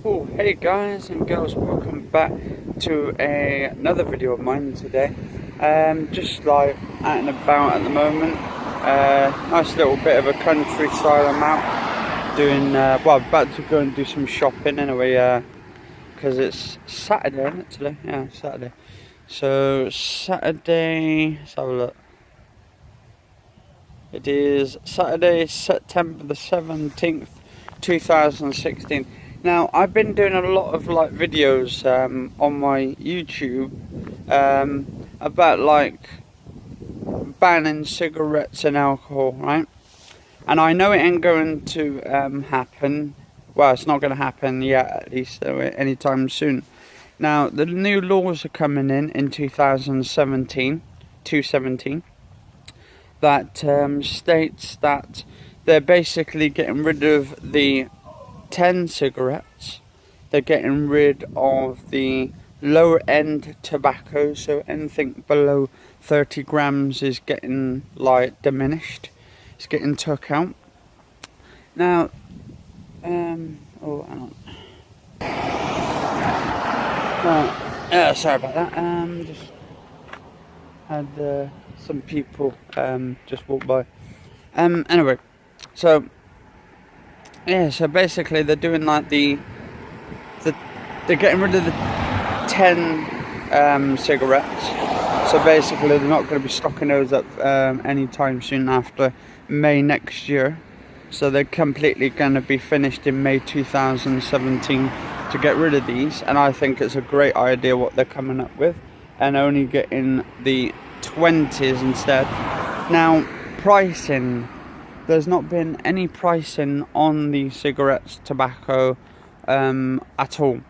Oh, hey guys and girls, welcome back to another video of mine today. Just like out and about at the moment. Nice little bit of a countryside I'm out doing, well, about to go and do some shopping anyway, because it's Saturday, isn't it, today? Yeah, Saturday. So, Saturday, let's have a look. It is Saturday, September the 17th, 2016. Now, I've been doing a lot of like videos on my YouTube about like banning cigarettes and alcohol, right? And I know it ain't going to happen. Well, it's not going to happen yet, at least anytime soon. Now, the new laws are coming in 2017, 217, that states that they're basically getting rid of the 10 cigarettes. They're getting rid of the lower end tobacco, so anything below 30 grams is getting like diminished. It's getting took out. Now, oh, hang on. Sorry about that. Just had some people just walk by. Anyway, so yeah, so basically they're doing like they're getting rid of the 10 cigarettes. So basically they're not going to be stocking those up anytime soon after May next year. So they're completely going to be finished in May 2017 to get rid of these. And I think it's a great idea what they're coming up with, and only getting the 20s instead. Now, pricing. There's not been any pricing on the cigarettes, tobacco at all,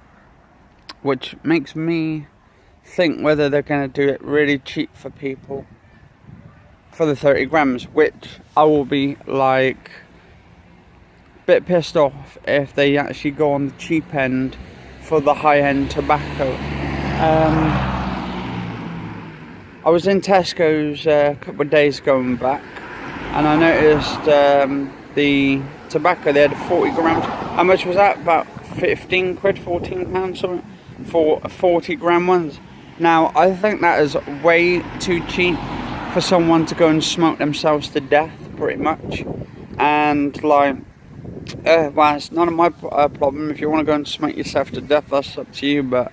which makes me think whether they're going to do it really cheap for people for the 30 grams, which I will be like a bit pissed off if they actually go on the cheap end for the high-end tobacco. I was in Tesco's a couple of days going back, and I noticed the tobacco, they had 40 grams. How much was that? About 15 quid, 14 pounds something for 40 gram ones. Now, I think that is way too cheap for someone to go and smoke themselves to death, pretty much. And like, well, it's none of my problem. If you want to go and smoke yourself to death, that's up to you, but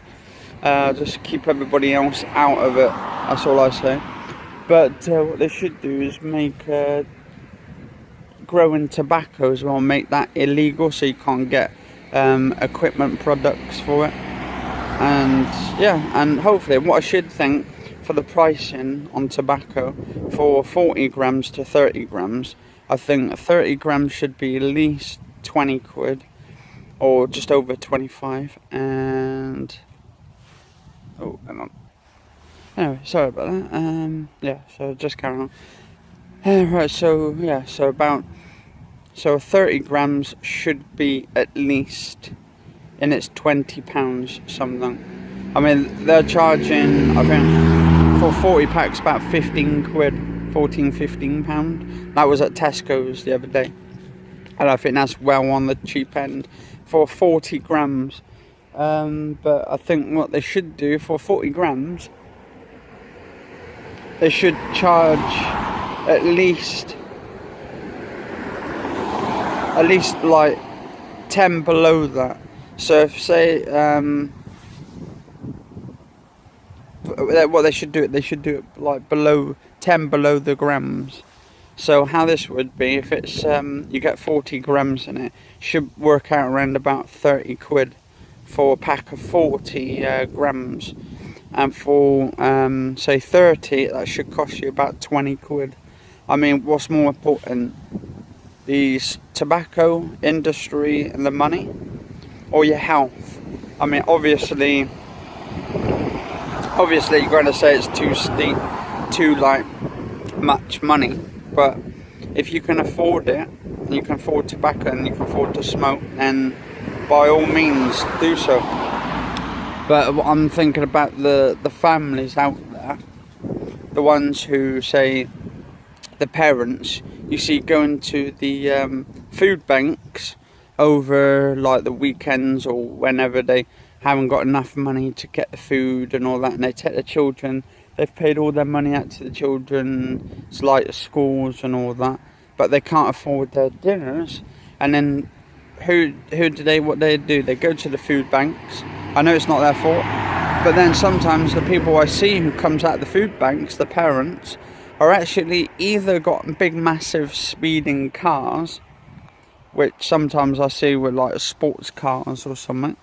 just keep everybody else out of it. That's all I say. But what they should do is make growing tobacco as well, make that illegal so you can't get equipment products for it. And yeah, and hopefully what I should think for the pricing on tobacco for 40 grams to 30 grams, I think 30 grams should be at least 20 quid or just over 25. And oh, hang on. Anyway, sorry about that. Yeah, so just carrying on. Right, so yeah, so 30 grams should be at least, and it's £20 something. I mean, they're charging, I think, for 40 packs about 15 quid, 15 pound. That was at Tesco's the other day, and I think that's well on the cheap end for 40 grams. But I think what they should do for 40 grams, they should charge at least like 10 below that. So if say what they should do it like below 10 below the grams. So how this would be, if it's you get 40 grams in it, should work out around about 30 quid for a pack of 40 grams. And for say 30, that should cost you about 20 quid. I mean, what's more important, the tobacco industry and the money, or your health? I mean, obviously you're going to say it's too steep, too like much money, but if you can afford it, and you can afford tobacco and you can afford to smoke, then by all means do so. But I'm thinking about the families out there, the ones who say, the parents, you see going to the food banks over like the weekends or whenever they haven't got enough money to get the food and all that, and they take the children. They've paid all their money out to the children's like schools and all that, but they can't afford their dinners. And then what they do? They go to the food banks. I know it's not their fault, but then sometimes the people I see who comes out of the food banks, the parents, are actually either got big massive speeding cars, which sometimes I see with like sports cars or something,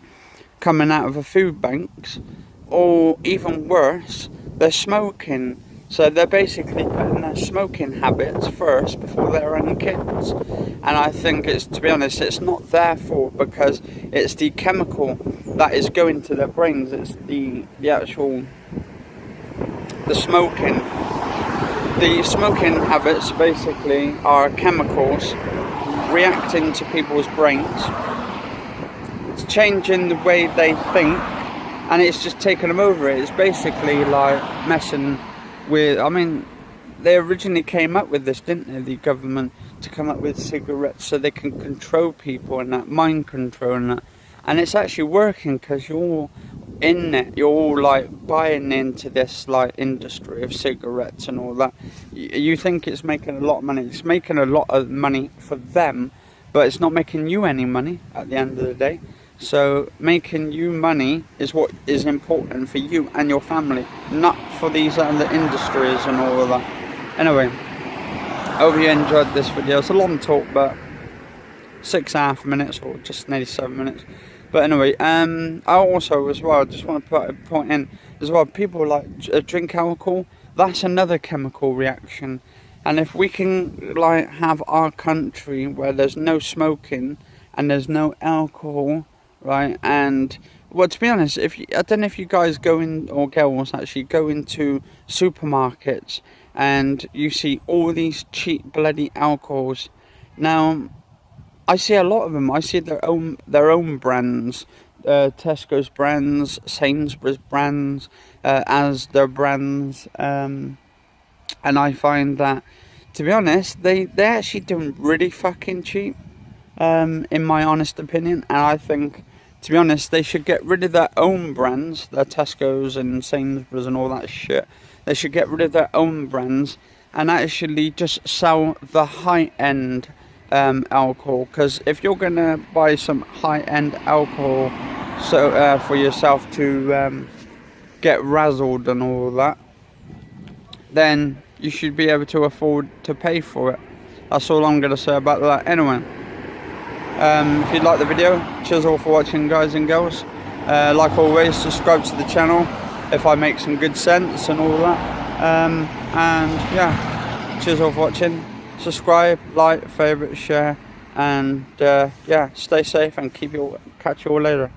coming out of the food banks, or even worse, they're smoking. So they're basically putting their smoking habits first before their own kids. And I think it's, to be honest, it's not their fault, because it's the chemical that is going to their brains. It's the smoking. The smoking habits basically are chemicals reacting to people's brains. It's changing the way they think, and it's just taking them over. It's basically like messing with, I mean, they originally came up with this, didn't they, the government, to come up with cigarettes so they can control people and that, mind control and that. And it's actually working, because you're all in it, you're all like buying into this like industry of cigarettes and all that. You think it's making a lot of money. It's making a lot of money for them, but it's not making you any money at the end of the day. So making you money is what is important for you and your family, not for these other industries and all of that. Anyway, I hope you enjoyed this video. It's a long talk, but 6.5 minutes, or just nearly 7 minutes. But anyway, I also as well just want to put a point in as well. People like drink alcohol. That's another chemical reaction. And if we can like have our country where there's no smoking and there's no alcohol, right? And well, to be honest, I don't know if you guys go in, or girls actually go into supermarkets and you see all these cheap bloody alcohols. Now, I see a lot of them. I see their own brands, Tesco's brands, Sainsbury's brands, Asda brands, and I find that, to be honest, they actually do really fucking cheap, in my honest opinion. And I think, to be honest, they should get rid of their own brands, their Tesco's and Sainsbury's and all that shit. They should get rid of their own brands and actually just sell the high-end alcohol. Because if you're gonna buy some high-end alcohol for yourself to get razzled and all that, then you should be able to afford to pay for it. That's all I'm gonna say about that. Anyway, if you like the video, cheers all for watching, guys and girls. Like always, subscribe to the channel if I make some good sense and all that. And yeah, cheers all for watching. Subscribe, like, favourite, share, and yeah, stay safe and catch you all later.